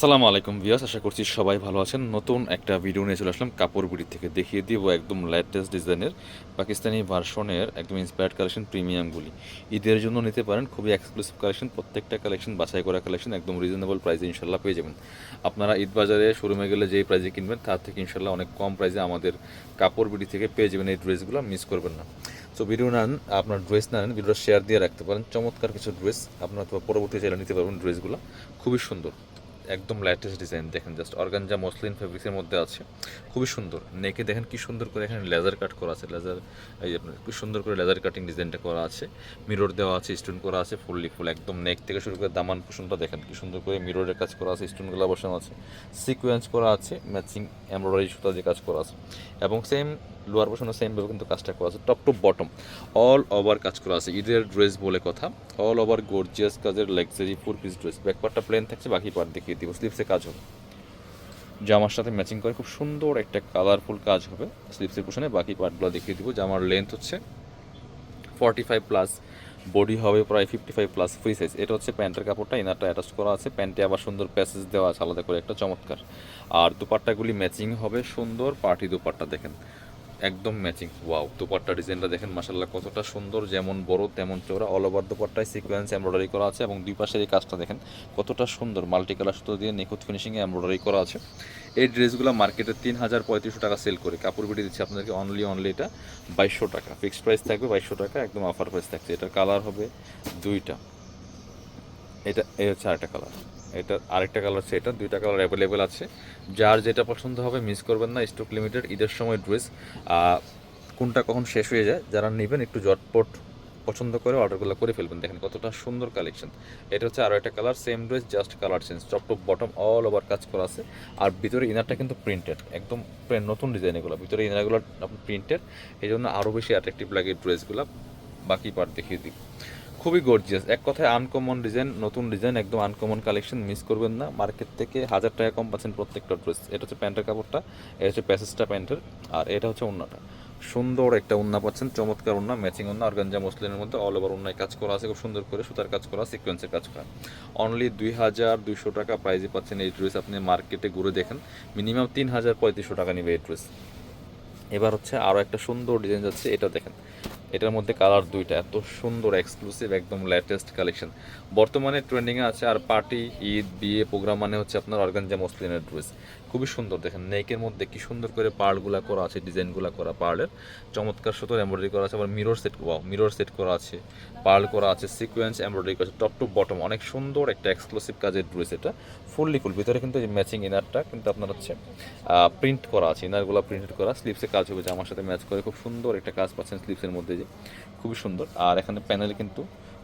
আসসালামু আলাইকুম ভিউয়ার্স, আশা করছি সবাই ভালো আছেন। নতুন একটা ভিডিও নিয়ে চলে আসলাম কাপড় বিডি থেকে। দেখিয়ে দিব একদম লেটেস্ট ডিজাইনের পাকিস্তানি ভার্সনের একদম ইন্সপায়ার্ড কালেকশন প্রিমিয়ামগুলি। ঈদের জন্য নিতে পারেন, খুবই এক্সক্লুসিভ কালেকশন। প্রত্যেকটা কালেকশন বাছাই করা কালেকশন, একদম রিজনেবল প্রাইসে ইনশাল্লাহ পেয়ে যাবেন। আপনারা ঈদ বাজারে শোরুমে গেলে যেই প্রাইসে কিনবেন তার থেকে ইনশাল্লাহ অনেক কম প্রাইসে আমাদের কাপড় বিডি থেকে পেয়ে যাবেন। এই ড্রেসগুলো মিস করবেন না। সো ভিডিও নেন, আপনার ড্রেস না নেন, ভিডিওটা শেয়ার দিয়ে রাখতে পারেন। চমৎকার কিছু ড্রেস আপনার পরবর্তী চাইলে নিতে পারবেন। ড্রেসগুলো খুবই সুন্দর, একদম লেটেস্ট ডিজাইন। দেখেন জাস্ট অর্গানজা মসলিন ফেব্রিক্সের মধ্যে আছে, খুবই সুন্দর। নেকে দেখেন কি সুন্দর করে এখানে লেজার কাট করা আছে, লেজার এই আপনার খুব সুন্দর করে লেজার কাটিং ডিজাইনটা করা আছে, মিরর দেওয়া আছে, স্টোন করা আছে ফুললি ফুল। একদম নেক থেকে শুরু করে দামান পোষণটা দেখেন কি সুন্দর করে মিররের কাজ করা আছে, স্টোনগুলো বসানো আছে, সিকোয়েন্স করা আছে, ম্যাচিং এমব্রয়ডারি সুতা দিয়ে কাজ করা আছে, এবং সেম লোয়ার পোর্শনও সেমভাবে কিন্তু কাজটা করা আছে। Top to bottom all over কাজ করা আছে। ঈদের ড্রেস বলে কথা, অল ওভার গর্জিয়াস কাজের লাক্সারি 4 পিস ড্রেস। ব্যাকপার্টটা প্লেন থাকছে, বাকি পার্ট দেখিয়ে দিব। স্লিভসে কাজ হবে, জামার সাথে ম্যাচিং করে খুব সুন্দর একটা কালারফুল কাজ হবে স্লিভসের পোর্শনে। বাকি পার্টগুলো দেখিয়ে দিব। জামার লেন্থ হচ্ছে 45+, বডি হবে প্রায় 55+, ফ্রি সাইজ। এটা হচ্ছে প্যান্টের কাপড়টা, ইনারটা অ্যাটাচ করা আছে। প্যান্টে আবার সুন্দর প্যাসেজ দেওয়া আছে আলাদা করে একটা, চমৎকার। আর দুপাট্টাগুলি ম্যাচিং হবে, সুন্দর পার্টি দুপাট্টা দেখেন, একদম ম্যাচিং। ওয়াও, দুপাট্টা ডিজাইনটা দেখেন মাশাল্লাহ কতটা সুন্দর, যেমন বড় তেমন চওড়া। অল ওভার দুপাট্টায় সিকোয়েন্স এমব্রয়ডারি করা আছে, এবং দুই পাশের এই কাজটা দেখেন কতটা সুন্দর, মাল্টি কালার সুতো দিয়ে নিখুঁত ফিনিশিংয়ে এমব্রয়ডারি করা আছে। এই ড্রেসগুলো মার্কেটে 3,035 টাকা সেল করে, কাপড় বিটি দিচ্ছে আপনাদেরকে অনলি এটা 2200 টাকা। ফিক্সড প্রাইস থাকবে 2200 টাকা, একদম অফার প্রাইস থাকছে। এটার কালার হবে দুইটা, এটা এই হচ্ছে আরেকটা কালার, এটা আরেকটা কালার হচ্ছে এটা। দুইটা কালার অ্যাভেলেবেল আছে, যার যেটা পছন্দ হবে মিস করবেন না। স্টক লিমিটেড, ঈদের সময় ড্রেস, কোনটা কখন শেষ হয়ে যায়, যারা নেবেন একটু জটপট পছন্দ করে অর্ডারগুলো করে ফেলবেন। দেখেন কতটা সুন্দর কালেকশন। এটা হচ্ছে আরও একটা colour, same dress just colour change. Top top bottom all over কাজ করা আছে, আর ভিতরে ইনারটা কিন্তু প্রিন্টেড, একদম নতুন ডিজাইন এগুলো। ভিতরে ইনারগুলো আপনার প্রিন্টেড, এই জন্য আরও বেশি অ্যাট্রাকটিভ লাগে ড্রেসগুলো। বাকি পার্ট দেখিয়ে দিই। খুবই গর্জিয়াস, এক কথায় আনকমন ডিজাইন, নতুন ডিজাইন, একদম আনকমন কালেকশন, মিস করবেন না। মার্কেট থেকে 1000 টাকা কম পাচ্ছেন প্রত্যেকটা ড্রেস। এটা হচ্ছে প্যান্টের কাপড়টা, এটা হচ্ছে প্যাসেজটা প্যান্টের, আর এটা হচ্ছে ওড়নাটা। সুন্দর একটা ওড়না পাচ্ছেন, চমৎকার ওড়না, ম্যাচিং ওড়না, অর্গানজা মসলিনের মধ্যে অল ওভার ওড়নায় কাজ করা আছে খুব সুন্দর করে, সুতার কাজ করা, সিকোয়েন্সের কাজ করা। অনলি 2200 টাকা প্রাইজে পাচ্ছেন এই ড্রেস। আপনি মার্কেটে ঘুরে দেখেন মিনিমাম 3500 টাকা নেবে এই ড্রেস। এবার হচ্ছে আরও একটা সুন্দর ডিজাইন যাচ্ছে, এটা দেখেন। এটার মধ্যে কালার দুইটা, এত সুন্দর এক্সক্লুসিভ একদম লেটেস্ট কালেকশন, বর্তমানে ট্রেন্ডিংয়ে আছে। আর পার্টি, ঈদ, বিয়ে প্রোগ্রাম মানে হচ্ছে আপনার অর্গানজা মসলিনের ড্রেস। খুবই সুন্দর দেখেন, নেকের মধ্যে কি সুন্দর করে পার্লগুলা করা আছে, ডিজাইনগুলো করা পার্লের, চমৎকার সুতোর এমব্রয়ডারি করা আছে। আবার mirror set, wow, mirror set করা আছে, পার্ল করা আছে, সিকোয়েন্স এমব্রয়ডারি করা আছে, টপ টু বটম অনেক সুন্দর একটা এক্সক্লুসিভ কাজের ড্রেস। এটা ফুললি ফুল, ভিতরে কিন্তু ম্যাচিং ইনারটা কিন্তু আপনার হচ্ছে প্রিন্ট করা আছে, ইনারগুলো প্রিন্টেড করা। স্লিভসে কাজ হবে, জামার সাথে ম্যাচ করে খুব সুন্দর একটা কাজ পাচ্ছেন স্লিভসের মধ্যে, যে খুবই সুন্দর। আর এখানে প্যানেল কিন্তু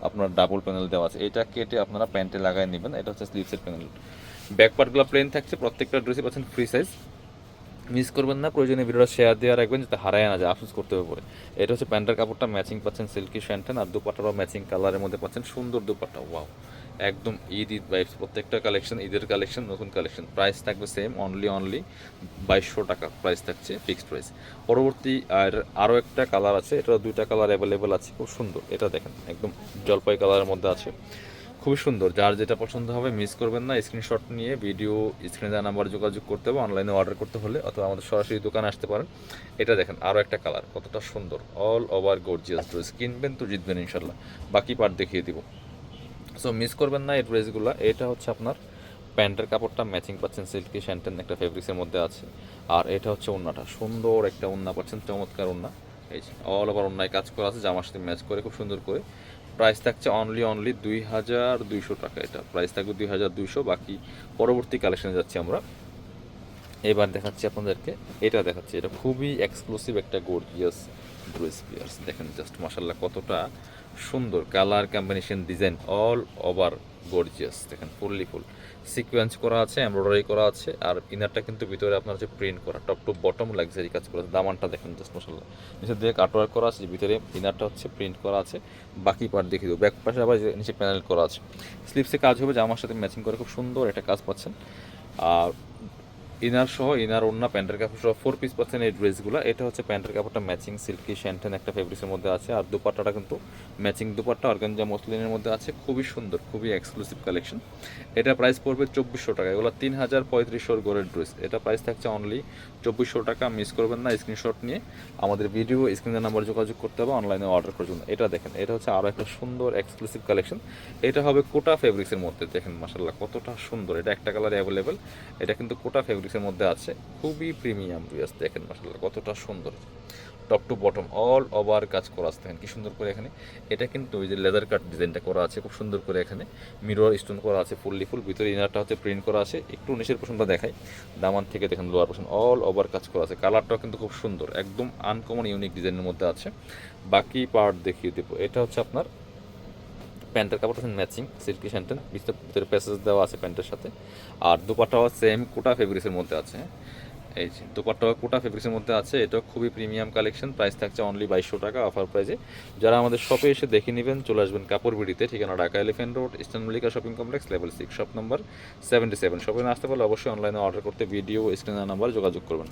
আপনার ডাবল প্যানেল দেওয়া আছে, এটা কেটে আপনারা প্যান্টে লাগাই নেবেন। এটা হচ্ছে স্লিভসের প্যানেল। ব্যাক পার্টগুলো প্লেন থাকছে, প্রত্যেকটা ড্রেসে পাচ্ছেন ফ্রি সাইজ। মিস করবেন না, প্রয়োজনে ভিডিওটা শেয়ার দিয়ে রাখবেন যাতে হারায় না যায়, আফসোস করতে হবে পরে। এটা হচ্ছে প্যান্টের কাপড়টা, ম্যাচিং পাচ্ছেন সিল্কি শ্যান্টেন, আর দুপাট্টাটাও ম্যাচিং কালারের মধ্যে পাচ্ছেন, সুন্দর দুপাট্টা। ওয়াও, একদম ঈদ ঈদ ভাইবস। প্রত্যেকটা কালেকশন ঈদের কালেকশন, নতুন কালেকশন। প্রাইস থাকবে সেম, অনলি 2200 টাকা প্রাইস থাকছে, ফিক্সড প্রাইস। পরবর্তী আর আরও একটা কালার আছে, এটা দুইটা কালার অ্যাভেলেবেল আছে, খুব সুন্দর। এটা দেখেন একদম জলপাই কালারের মধ্যে আছে, খুবই সুন্দর। যার যেটা পছন্দ হবে মিস করবেন না। স্ক্রিনশট নিয়ে ভিডিও স্ক্রিনে দেওয়া নাম্বার যোগাযোগ করতে হবে, অনলাইনে অর্ডার করতে হলে, অথবা আমাদের সরাসরি দোকানে আসতে পারেন। এটা দেখেন আরও একটা কালার, কতটা সুন্দর, অল ওভার গর্জিয়াস ড্রেস। কিনবেন তো জিতবেন ইনশাল্লাহ। বাকি পার্ট দেখিয়ে দিব, সো মিস করবেন না এই ড্রেসগুলো। এটা হচ্ছে আপনার প্যান্টের কাপড়টা, ম্যাচিং পাচ্ছেন সিল্কি শ্যান্টেন একটা ফেব্রিক্সের মধ্যে আছে। আর এটা হচ্ছে ওড়নাটা, সুন্দর একটা ওড়না পাচ্ছেন, চমৎকার ওড়না। এই যে অল ওভার ওড়নায় কাজ করা আছে, জামার সাথে ম্যাচ করে খুব সুন্দর করে। প্রাইস থাকছে অনলি 2200 টাকা। এটা প্রাইস থাকবে 2200। বাকি পরবর্তী কালেকশনে যাচ্ছি আমরা। এবার দেখাচ্ছি আপনাদেরকে, এটা দেখাচ্ছি, এটা খুবই এক্সক্লুসিভ একটা গর্জিয়াস ড্রেস পিয়ার্স। দেখেন জাস্ট মাশাল্লাহ কতটা সুন্দর colour combination, design all over gorgeous. দেখেন ফুললি ফুল সিকোয়েন্স করা আছে, এমব্রয়ডারি করা আছে, আর ইনারটা কিন্তু ভিতরে আপনার হচ্ছে প্রিন্ট করা, টপ টু বটম লাক্সারি কাজ করা আছে। দামানটা দেখেন জাস্ট মাশাল্লাহ, নিচে দিয়ে কাটওয়ার্ক করা আছে, ভিতরে ইনারটা হচ্ছে প্রিন্ট করা আছে। বাকি পার্ট দেখিয়ে দেবো। ব্যাক পাশে আবার নিচে প্যানেল করা আছে, স্লিপসে কাজ হবে, জামার সাথে ম্যাচিং করে খুব সুন্দর একটা কাজ পাচ্ছেন। আর ইনার সহ ইনার ওড়না প্যান্টের কাপড় সহ 4 পিস পাচ্ছেন এই ড্রেসগুলো। এটা হচ্ছে প্যান্টের কাপড়টা ম্যাচিং সিল্কি শ্যান্টেন একটা ফেব্রিক্সের মধ্যে আছে, আর দুপাট্টাটা কিন্তু ম্যাচিং দুপাট্টা অর্গানজা মসলিনের মধ্যে আছে, খুবই সুন্দর, খুবই এক্সক্লুসিভ কালেকশন। এটা প্রাইস পড়বে 2400 টাকা। এগুলো 3035 গড়ের ড্রেস, এটা প্রাইস থাকছে অনলি 2400 টাকা। মিস করবেন না, স্ক্রিনশট নিয়ে আমাদের ভিডিও স্ক্রিনের নাম্বার যোগাযোগ করতে হবে, অনলাইনে অর্ডার করার জন্য। এটা দেখেন, এটা হচ্ছে আরও একটা সুন্দর এক্সক্লুসিভ কালেকশন। এটা হবে কোটা ফেব্রিক্সের মধ্যে, দেখেন মাশাল্লাহ কতটা সুন্দর। এটা একটা কালার অ্যাভেলেবেল, এটা কিন্তু কোটা ফেব্রিক্সের মধ্যে আছে, খুবই প্রিমিয়াম ড্রেস। দেখেন মাশাল্লাহ কতটা সুন্দর, top to bottom all over কাজ করা আছে, দেখেন কি সুন্দর করে এখানে। এটা কিন্তু ওই যে লেদার কাট ডিজাইনটা করা আছে খুব সুন্দর করে, এখানে মিরর স্টোন করা আছে ফুললি ফুল, ভিতরে ইনারটা হচ্ছে প্রিন্ট করা আছে। একটু নিচের পোর্শনটা দেখাই, দামান থেকে দেখেন লোয়ার পোর্শন অল ওভার কাজ করা আছে। কালারটাও কিন্তু খুব সুন্দর, একদম আনকমন ইউনিক ডিজাইনের মধ্যে আছে। বাকি পার্ট দেখিয়ে দেবো। এটা হচ্ছে আপনার প্যান্টের কাপড় হচ্ছে ম্যাচিং সিল্কি শ্যান্টেন, ভিতরে প্যাসেজ দেওয়া আছে প্যান্টের সাথে। আর দুপাট্টাও সেম কোটা ফেব্রিক্সের মধ্যে আছে, হ্যাঁ এই যে দুপাট্টাও কোটা ফেব্রিক্সের মধ্যে আছে। এটা খুবই প্রিমিয়াম কালেকশন, প্রাইস থাকছে অনলি 2200 টাকা অফার প্রাইসে। যারা আমাদের শপে এসে দেখে নেবেন, চলে আসবেন কাপড় বিড়িতে, ঠিকানা Dhaka elephant road, eastern Mallika shopping complex, level 6, shop number 77। শপে না আসতে পারলে অবশ্যই অনলাইনে অর্ডার করতে ভিডিও স্ক্রিনের নাম্বার যোগাযোগ করবেন।